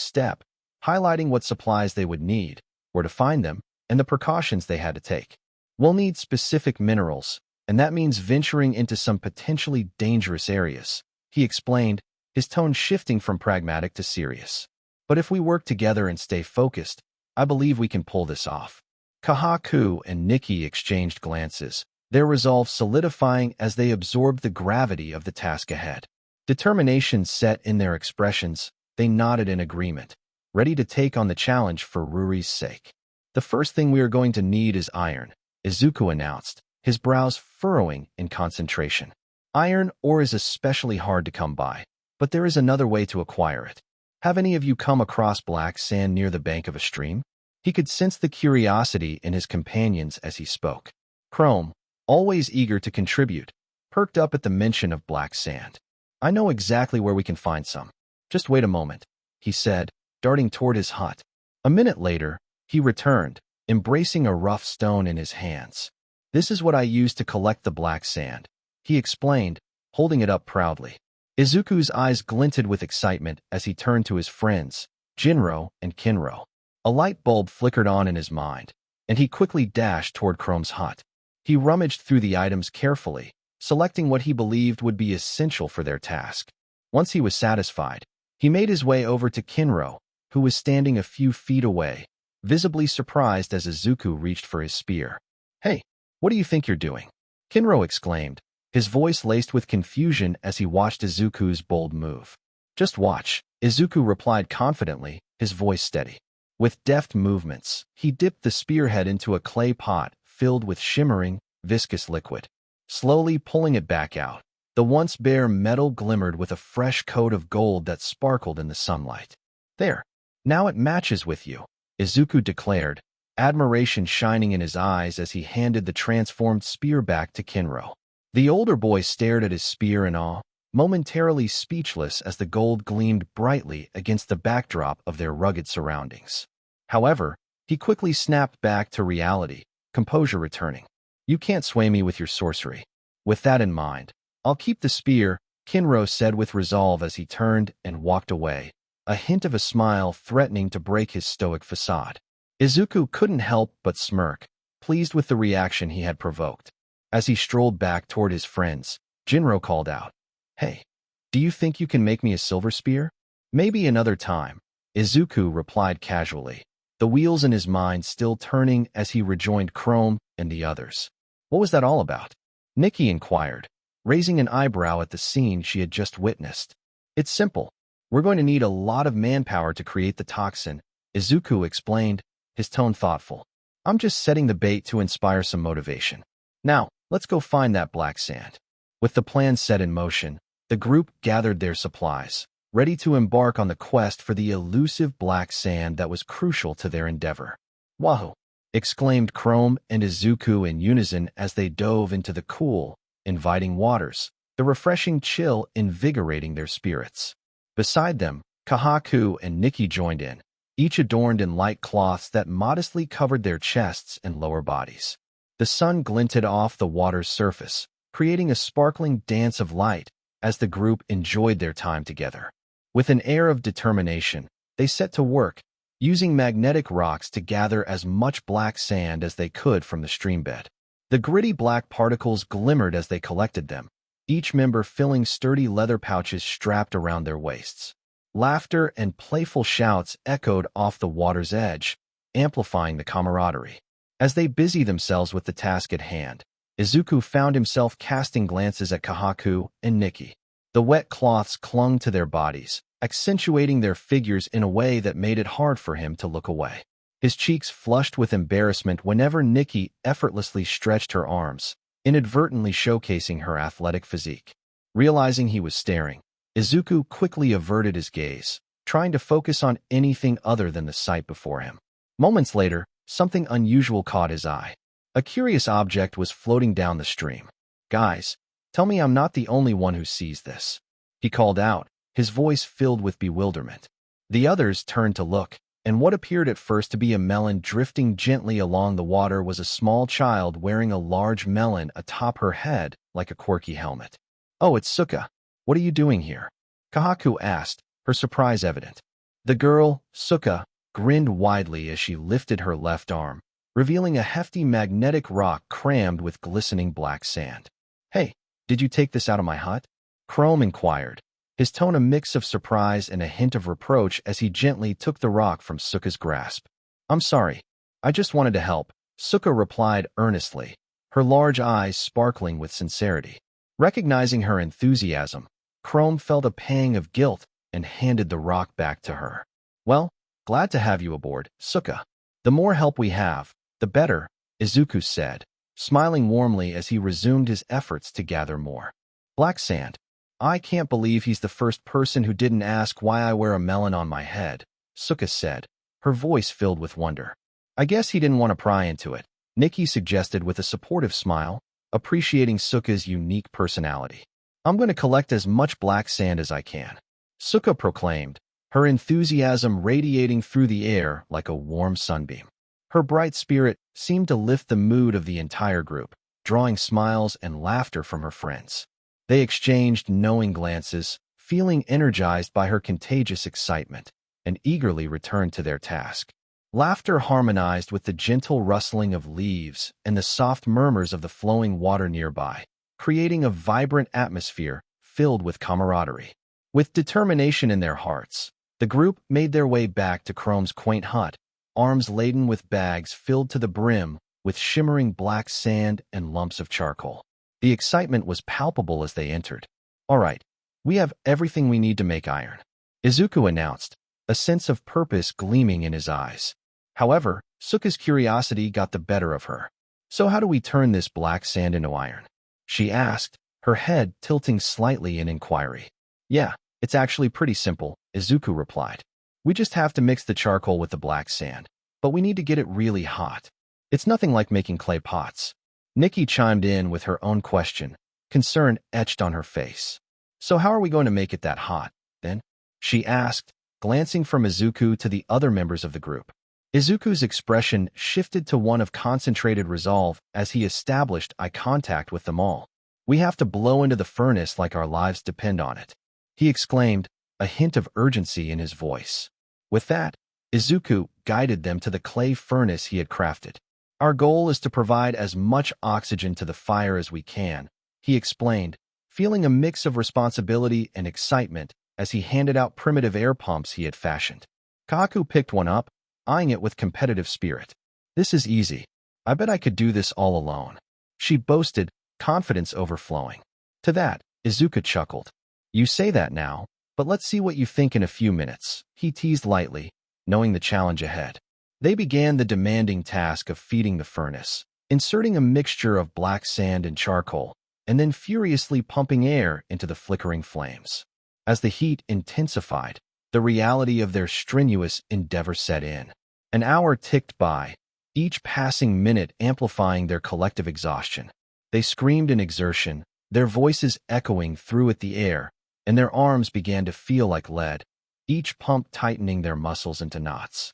step, highlighting what supplies they would need, where to find them, and the precautions they had to take. "We'll need specific minerals, and that means venturing into some potentially dangerous areas," he explained, his tone shifting from pragmatic to serious. "But if we work together and stay focused, I believe we can pull this off." Kahaku and Nikki exchanged glances, their resolve solidifying as they absorbed the gravity of the task ahead. Determination set in their expressions, they nodded in agreement, ready to take on the challenge for Ruri's sake. "The first thing we are going to need is iron," Izuku announced, his brows furrowing in concentration. "Iron ore is especially hard to come by, but there is another way to acquire it. Have any of you come across black sand near the bank of a stream?" He could sense the curiosity in his companions as he spoke. Chrome, always eager to contribute, perked up at the mention of black sand. "I know exactly where we can find some. Just wait a moment," he said, darting toward his hut. A minute later, he returned, embracing a rough stone in his hands. "This is what I use to collect the black sand," he explained, holding it up proudly. Izuku's eyes glinted with excitement as he turned to his friends, Jinro and Kinro. A light bulb flickered on in his mind, and he quickly dashed toward Chrome's hut. He rummaged through the items carefully, selecting what he believed would be essential for their task. Once he was satisfied, he made his way over to Kinro, who was standing a few feet away, visibly surprised as Izuku reached for his spear. "Hey, what do you think you're doing?" Kinro exclaimed, his voice laced with confusion as he watched Izuku's bold move. "Just watch," Izuku replied confidently, his voice steady. With deft movements, he dipped the spearhead into a clay pot filled with shimmering, viscous liquid. Slowly pulling it back out, the once bare metal glimmered with a fresh coat of gold that sparkled in the sunlight. "There, now it matches with you," Izuku declared, admiration shining in his eyes as he handed the transformed spear back to Kinro. The older boy stared at his spear in awe, momentarily speechless as the gold gleamed brightly against the backdrop of their rugged surroundings. However, he quickly snapped back to reality, composure returning. "You can't sway me with your sorcery. With that in mind, I'll keep the spear," Kinro said with resolve as he turned and walked away, a hint of a smile threatening to break his stoic facade. Izuku couldn't help but smirk, pleased with the reaction he had provoked. As he strolled back toward his friends, Jinro called out, "Hey, do you think you can make me a silver spear?" "Maybe another time," Izuku replied casually, the wheels in his mind still turning as he rejoined Chrome and the others. "What was that all about?" Nikki inquired, raising an eyebrow at the scene she had just witnessed. "It's simple. We're going to need a lot of manpower to create the toxin," Izuku explained, his tone thoughtful. "I'm just setting the bait to inspire some motivation. Now, let's go find that black sand." With the plan set in motion, the group gathered their supplies, ready to embark on the quest for the elusive black sand that was crucial to their endeavor. "Wahoo!" exclaimed Chrome and Izuku in unison as they dove into the cool, inviting waters, the refreshing chill invigorating their spirits. Beside them, Kahaku and Nikki joined in, each adorned in light cloths that modestly covered their chests and lower bodies. The sun glinted off the water's surface, creating a sparkling dance of light as the group enjoyed their time together. With an air of determination, they set to work, using magnetic rocks to gather as much black sand as they could from the streambed. The gritty black particles glimmered as they collected them, each member filling sturdy leather pouches strapped around their waists. Laughter and playful shouts echoed off the water's edge, amplifying the camaraderie. As they busied themselves with the task at hand, Izuku found himself casting glances at Kahaku and Nikki. The wet cloths clung to their bodies, accentuating their figures in a way that made it hard for him to look away. His cheeks flushed with embarrassment whenever Nikki effortlessly stretched her arms, inadvertently showcasing her athletic physique. Realizing he was staring, Izuku quickly averted his gaze, trying to focus on anything other than the sight before him. Moments later, something unusual caught his eye. A curious object was floating down the stream. "Guys, tell me I'm not the only one who sees this," he called out, his voice filled with bewilderment. The others turned to look, and what appeared at first to be a melon drifting gently along the water was a small child wearing a large melon atop her head like a quirky helmet. "Oh, it's Suka. What are you doing here?" Kahaku asked, her surprise evident. The girl, Suka, grinned widely as she lifted her left arm, revealing a hefty magnetic rock crammed with glistening black sand. "Hey, did you take this out of my hut?" Chrome inquired, his tone a mix of surprise and a hint of reproach as he gently took the rock from Suka's grasp. "I'm sorry. I just wanted to help," Suka replied earnestly, her large eyes sparkling with sincerity. Recognizing her enthusiasm, Chrome felt a pang of guilt and handed the rock back to her. "Well, glad to have you aboard, Suka. The more help we have, the better," Izuku said, smiling warmly as he resumed his efforts to gather more black sand. "I can't believe he's the first person who didn't ask why I wear a melon on my head," Suka said, her voice filled with wonder. "I guess he didn't want to pry into it," Nikki suggested with a supportive smile, appreciating Suka's unique personality. "I'm going to collect as much black sand as I can," Suka proclaimed, her enthusiasm radiating through the air like a warm sunbeam. Her bright spirit seemed to lift the mood of the entire group, drawing smiles and laughter from her friends. They exchanged knowing glances, feeling energized by her contagious excitement, and eagerly returned to their task. Laughter harmonized with the gentle rustling of leaves and the soft murmurs of the flowing water nearby, creating a vibrant atmosphere filled with camaraderie. With determination in their hearts, the group made their way back to Chrome's quaint hut, arms laden with bags filled to the brim with shimmering black sand and lumps of charcoal. The excitement was palpable as they entered. "All right, we have everything we need to make iron," Izuku announced, a sense of purpose gleaming in his eyes. However, Suka's curiosity got the better of her. "So how do we turn this black sand into iron?" she asked, her head tilting slightly in inquiry. "Yeah, it's actually pretty simple," Izuku replied. "We just have to mix the charcoal with the black sand, but we need to get it really hot. It's nothing like making clay pots." Nikki chimed in with her own question, concern etched on her face. "So how are we going to make it that hot, then?" she asked, glancing from Izuku to the other members of the group. Izuku's expression shifted to one of concentrated resolve as he established eye contact with them all. "We have to blow into the furnace like our lives depend on it," he exclaimed, a hint of urgency in his voice. With that, Izuku guided them to the clay furnace he had crafted. "Our goal is to provide as much oxygen to the fire as we can," he explained, feeling a mix of responsibility and excitement as he handed out primitive air pumps he had fashioned. Kaku picked one up, eyeing it with competitive spirit. "This is easy. I bet I could do this all alone," she boasted, confidence overflowing. To that, Izuku chuckled. "You say that now, but let's see what you think in a few minutes," he teased lightly, knowing the challenge ahead. They began the demanding task of feeding the furnace, inserting a mixture of black sand and charcoal, and then furiously pumping air into the flickering flames. As the heat intensified, the reality of their strenuous endeavor set in. An hour ticked by, each passing minute amplifying their collective exhaustion. They screamed in exertion, their voices echoing through the air, and their arms began to feel like lead. each pump tightening their muscles into knots.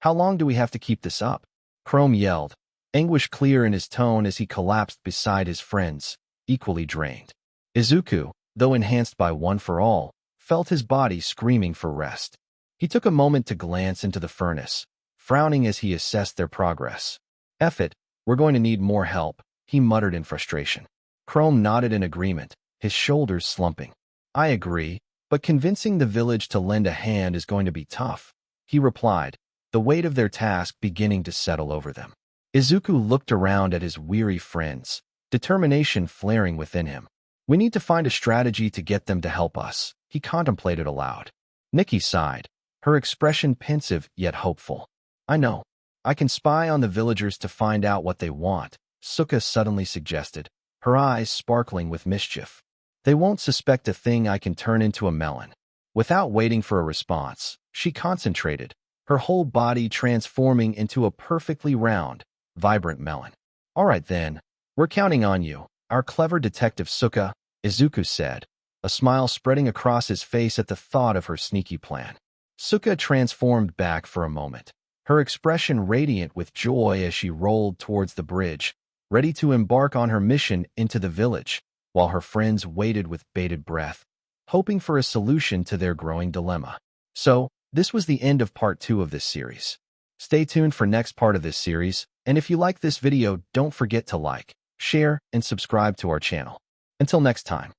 How long do we have to keep this up? Chrome yelled, anguish clear in his tone as he collapsed beside his friends, equally drained. Izuku, though enhanced by One for All, felt his body screaming for rest. He took a moment to glance into the furnace, frowning as he assessed their progress. "Eff it, we're going to need more help," he muttered in frustration. Chrome nodded in agreement, his shoulders slumping. "I agree, but convincing the village to lend a hand is going to be tough," he replied, the weight of their task beginning to settle over them. Izuku looked around at his weary friends, determination flaring within him. "We need to find a strategy to get them to help us," he contemplated aloud. Nikki sighed, her expression pensive yet hopeful. "I know. I can spy on the villagers to find out what they want," Sukka suddenly suggested, her eyes sparkling with mischief. "They won't suspect a thing. I can turn into a melon." Without waiting for a response, she concentrated, her whole body transforming into a perfectly round, vibrant melon. "All right then, we're counting on you, our clever detective Sukka," Izuku said, a smile spreading across his face at the thought of her sneaky plan. Sukka transformed back for a moment, her expression radiant with joy as she rolled towards the bridge, ready to embark on her mission into the village, while her friends waited with bated breath, hoping for a solution to their growing dilemma. So, this was the end of part 2 of this series. Stay tuned for next part of this series, and if you like this video, don't forget to like, share, and subscribe to our channel. Until next time.